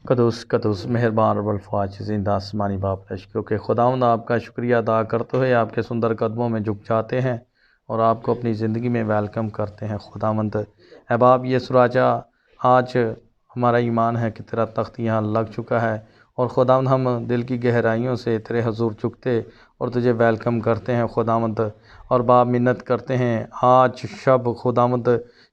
قدوس قدوس مہربان رب الفواج زندہ آسمانی باپ کا شکر کہ خداوند آپ کا شکریہ ادا کرتے ہوئے آپ کے سندر قدموں میں جھک جاتے ہیں اور آپ کو اپنی زندگی میں ویلکم کرتے ہیں خداوند۔ اے باپ یسوع راجا، آج ہمارا ایمان ہے کہ تیرا تخت یہاں لگ چکا ہے اور خداوند ہم دل کی گہرائیوں سے تیرے حضور جھکتے اور تجھے ویلکم کرتے ہیں خداوند، اور باپ منت کرتے ہیں آج شب خداوند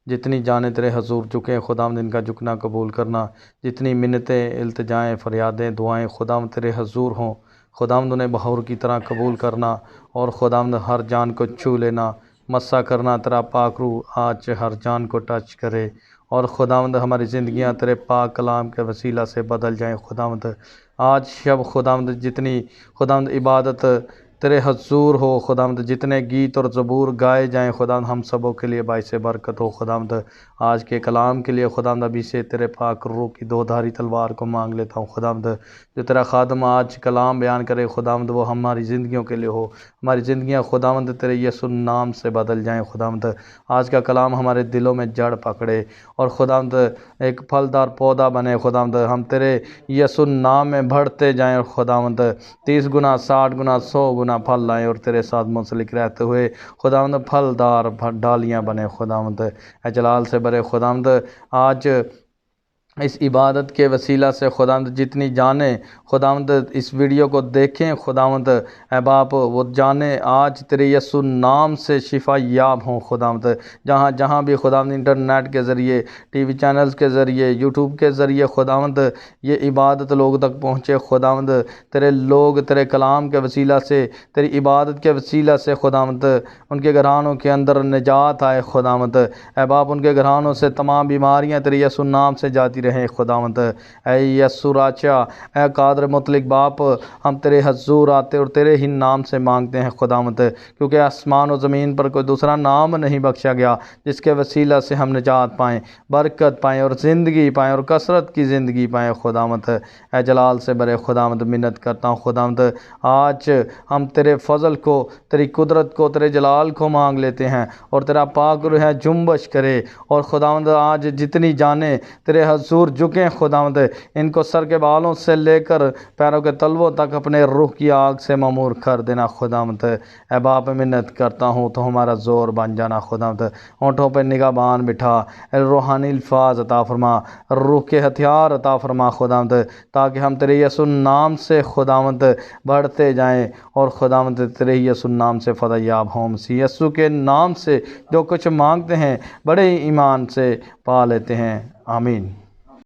جتنی جانیں تیرے حضور جھکیں خداوند ان کا جھکنا قبول کرنا، جتنی منتیں التجائیں فریادیں دعائیں خداوند تیرے حضور ہوں خداوند انہیں بہور کی طرح قبول کرنا، اور خداوند ہر جان کو چھو لینا، مسا کرنا، تیرا پاک روح آج ہر جان کو ٹچ کرے اور خداوند ہماری زندگیاں تیرے پاک کلام کے وسیلہ سے بدل جائیں خداوند۔ آج شب خداوند جتنی خداوند عبادت تیرے حضور ہو خداوند، جتنے گیت اور زبور گائے جائیں خداوند ہم سبوں کے لیے باعث برکت ہو خداوند۔ آج کے کلام کے لیے خداوند ابھی سے تیرے پاک روح کی دو دھاری تلوار کو مانگ لیتا ہوں خداوند، جو تیرا خادم آج کلام بیان کرے خداوند وہ ہماری زندگیوں کے لیے ہو، ہماری زندگیاں خداوند تیرے یسوع نام سے بدل جائیں خداوند۔ آج کا کلام ہمارے دلوں میں جڑ پکڑے اور خداوند ایک پھلدار پودا بنے خداوند، ہم تیرے یسوع نام میں بڑھتے جائیں اور خداوند 30 گنا 60 گنا 100 گنا پھل لائیں اور تیرے ساتھ منسلک رہتے ہوئے خداوند پھلدار ڈالیاں بنے خداوند۔ اے جلال سے برے خداوند، آج اس عبادت کے وسیلہ سے خداوند جتنی جانیں خداوند اس ویڈیو کو دیکھیں خداوند، اے باپ وہ جانیں آج تیرے یسوع نام سے شفا یاب ہوں خداوند۔ جہاں جہاں بھی خداوند انٹرنیٹ کے ذریعے، ٹی وی چینلز کے ذریعے، یوٹیوب کے ذریعے خداوند یہ عبادت لوگ تک پہنچے خداوند، تیرے لوگ تیرے کلام کے وسیلہ سے، تیری عبادت کے وسیلہ سے خداوند ان کے گھرانوں کے اندر نجات آئے خداوند۔ اے باپ ان کے گھرانوں سے تمام بیماریاں تیرے یسوع نام سے جاتی رہیں خداوند۔ اے یسوع راجا، اے قادر مطلق باپ، ہم تیرے حضور آتے اور تیرے ہی نام سے مانگتے ہیں خداوند، کیونکہ آسمان و زمین پر کوئی دوسرا نام نہیں بخشا گیا جس کے وسیلہ سے ہم نجات پائیں، برکت پائیں اور زندگی پائیں اور کثرت کی زندگی پائیں خداوند۔ اے جلال سے برے خداوند منت کرتا ہوں خداوند، آج ہم تیرے فضل کو، تیری قدرت کو، تیرے جلال کو مانگ لیتے ہیں اور تیرا پاک روح جنبش کرے، اور خداوند آج جتنی جانیں تیرے حضور جھکیں خداوند، ان کو سر کے بالوں سے لے کر پیروں کے تلووں تک اپنے روح کی آگ سے معمور کر دینا خداوند۔ اے باپ منت کرتا ہوں تو ہمارا زور بن جانا خداوند، ہونٹوں پہ نگہبان بٹھا، روحانی الفاظ عطا فرما، روح کے ہتھیار عطا فرما خداوند، تاکہ ہم تیرے یسوع نام سے خداوند بڑھتے جائیں اور خداوند تیرے یسوع نام سے فتح یاب ہوں۔ مسیح یسوع کے نام سے جو کچھ مانگتے ہیں بڑے ایمان سے پا لیتے ہیں، آمین۔